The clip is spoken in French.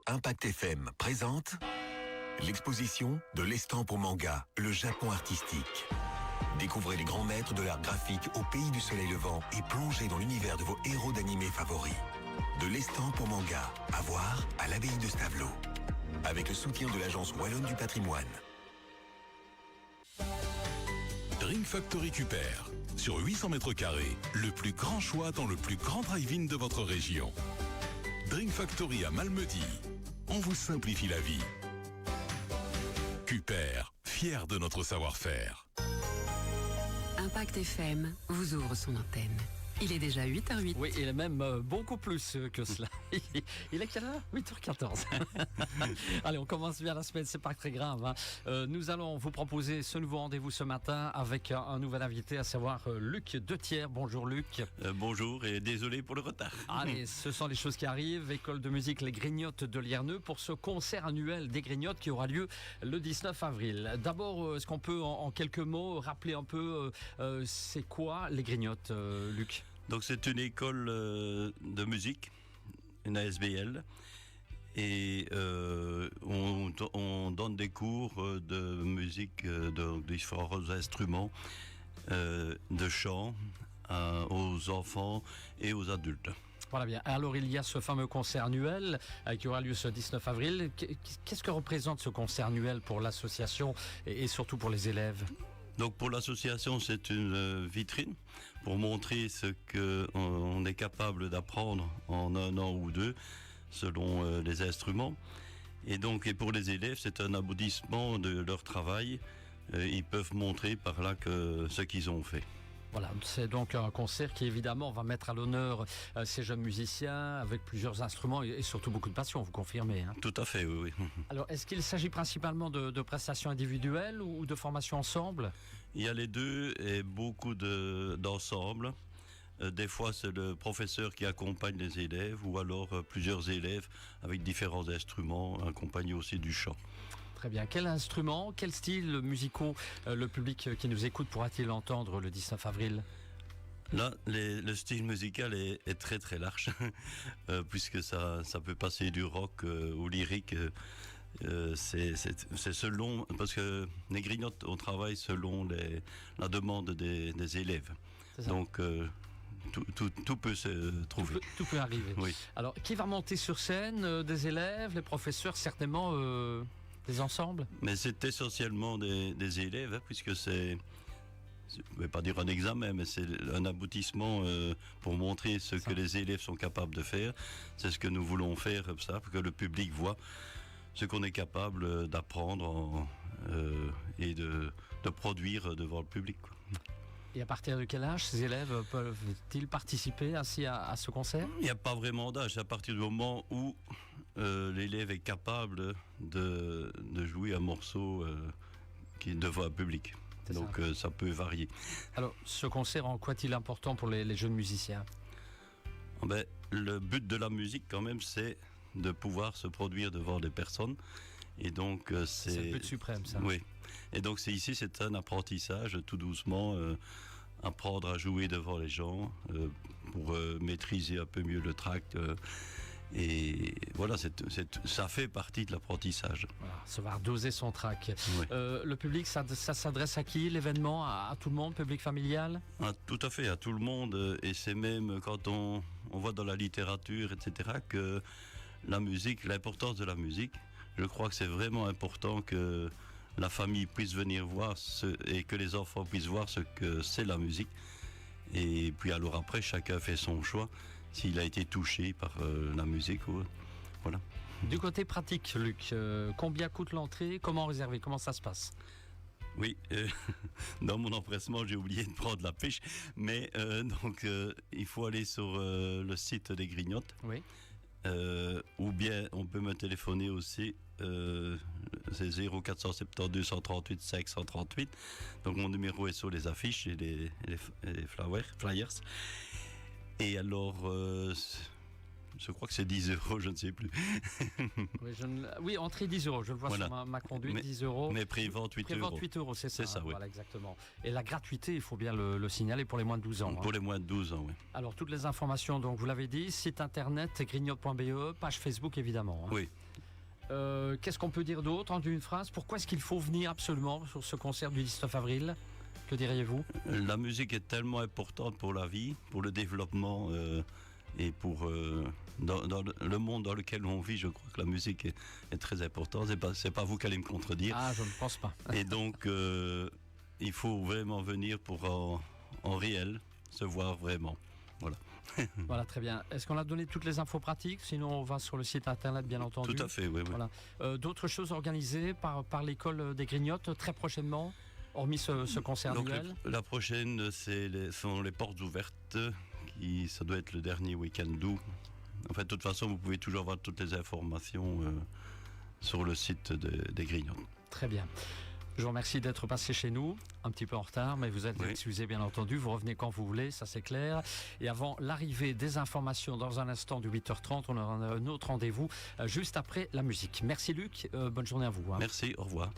Impact FM présente l'exposition de l'Estampes au manga, le Japon artistique. Découvrez les grands maîtres de l'art graphique au pays du soleil levant et plongez dans l'univers de vos héros d'animé favoris. De l'Estampe au manga, à voir à l'abbaye de Stavelot. Avec le soutien de l'Agence Wallonne du patrimoine. Drink Factory Cupert. Sur 800 mètres carrés, le plus grand choix dans le plus grand drive-in de votre région. Drink Factory à Malmedy. On vous simplifie la vie. Cupert, fier de notre savoir-faire. Impact FM vous ouvre son antenne. Il est déjà 8h08. Oui, il est même beaucoup plus que cela. Il est quelle heure ? 8h14. Allez, on commence bien la semaine, c'est pas très grave. Hein. Nous allons vous proposer ce nouveau rendez-vous ce matin avec un nouvel invité, à savoir Luc Detière. Bonjour Luc. Bonjour et désolé pour le retard. Allez, ce sont les choses qui arrivent. École de musique Les Grignottes de Lierneux pour ce concert annuel des Grignottes qui aura lieu le 19 avril. D'abord, est-ce qu'on peut en quelques mots rappeler un peu c'est quoi Les Grignottes, Luc ? Donc c'est une école de musique, une ASBL, et on donne des cours de musique, de différents instruments, de chant aux enfants et aux adultes. Voilà bien. Alors il y a ce fameux concert annuel qui aura lieu ce 19 avril. Qu'est-ce que représente ce concert annuel pour l'association et surtout pour les élèves ? Donc pour l'association, c'est une vitrine pour montrer ce qu'on est capable d'apprendre en un an ou deux, selon les instruments. Et pour les élèves, c'est un aboutissement de leur travail. Ils peuvent montrer par là ce qu'ils ont fait. Voilà, c'est donc un concert qui évidemment va mettre à l'honneur ces jeunes musiciens avec plusieurs instruments et surtout beaucoup de passion, vous confirmez, hein ? Tout à fait, oui. Alors, est-ce qu'il s'agit principalement de prestations individuelles ou de formations ensemble ? Il y a les deux et beaucoup d'ensemble. Des fois, c'est le professeur qui accompagne les élèves ou alors plusieurs élèves avec différents instruments, accompagnés aussi du chant. Très bien. Quel instrument, quel style musicaux le public qui nous écoute pourra-t-il entendre le 19 avril ? Là, le style musical est très très large, puisque ça peut passer du rock au lyrique. C'est selon, parce que les Grignottes, on travaille selon la demande des élèves. Donc tout peut se trouver. Tout peut arriver. Oui. Alors, qui va monter sur scène ? Des élèves, les professeurs, certainement des ensembles ? Mais c'est essentiellement des élèves, hein, puisque je ne vais pas dire un examen, mais c'est un aboutissement pour montrer ce que les élèves sont capables de faire. C'est ce que nous voulons faire, ça, pour que le public voit ce qu'on est capable d'apprendre et de produire devant le public, quoi. Et à partir de quel âge ces élèves peuvent-ils participer ainsi à ce concert ? Il n'y a pas vraiment d'âge. À partir du moment où l'élève est capable de jouer un morceau devant un public. Donc ça peut varier. Alors, ce concert, en quoi est-il important pour les jeunes musiciens ? Le but de la musique, quand même, c'est de pouvoir se produire devant des personnes. Et donc, c'est le but suprême, ça. Oui. Et donc, c'est un apprentissage, tout doucement, apprendre à jouer devant les gens, pour maîtriser un peu mieux le tract. Et voilà, ça fait partie de l'apprentissage. Voilà, savoir doser son tract. Oui. Le public, ça s'adresse à qui, l'événement ? À tout le monde, public familial ? Tout à fait, à tout le monde. Et c'est même quand on voit dans la littérature, etc., que la musique, l'importance de la musique, je crois que c'est vraiment important que la famille puisse venir voir et que les enfants puissent voir ce que c'est la musique. Et puis alors après, chacun fait son choix, s'il a été touché par la musique. Voilà. Du côté pratique, Luc, combien coûte l'entrée ? Comment réserver ? Comment ça se passe ? Oui, dans mon empressement, j'ai oublié de prendre la pêche. Mais il faut aller sur le site des Grignottes. Oui. Ou bien on peut me téléphoner aussi, c'est 0472 138 538. Donc mon numéro est sur les affiches et les flyers. Et alors, je crois que c'est 10 €, je ne sais plus. Oui, entrée 10 €, je le vois sur ma conduite, 10 €. Mais prévente 8 €. Prévente 8 €, c'est ça, oui. Voilà, exactement. Et la gratuité, il faut bien le signaler pour les moins de 12 ans. Pour les moins de 12 ans, oui. Alors, toutes les informations, donc vous l'avez dit, site internet grignotte.be, page Facebook évidemment. Oui. Qu'est-ce qu'on peut dire d'autre en une phrase? Pourquoi est-ce qu'il faut venir absolument sur ce concert du 19 avril? Que diriez-vous? La musique est tellement importante pour la vie, pour le développement et pour dans le monde dans lequel on vit. Je crois que la musique est très importante. C'est pas vous qui allez me contredire. Ah, je ne pense pas. Et donc, il faut vraiment venir pour en réel se voir vraiment. Voilà. Voilà, très bien. Est-ce qu'on a donné toutes les infos pratiques? Sinon, on va sur le site internet, bien entendu. Tout à fait, oui. Voilà. D'autres choses organisées par l'école des Grignottes très prochainement, hormis ce concert Donc, annuel? la prochaine, sont les portes ouvertes. Ça doit être le dernier week-end d'août. En fait, de toute façon, vous pouvez toujours voir toutes les informations sur le site des Grignottes. Très bien. Je vous remercie d'être passé chez nous, un petit peu en retard, mais vous êtes excusé bien entendu. Vous revenez quand vous voulez, ça c'est clair. Et avant l'arrivée des informations dans un instant de 8h30, on aura un autre rendez-vous juste après la musique. Merci Luc, bonne journée à vous. Merci, au revoir.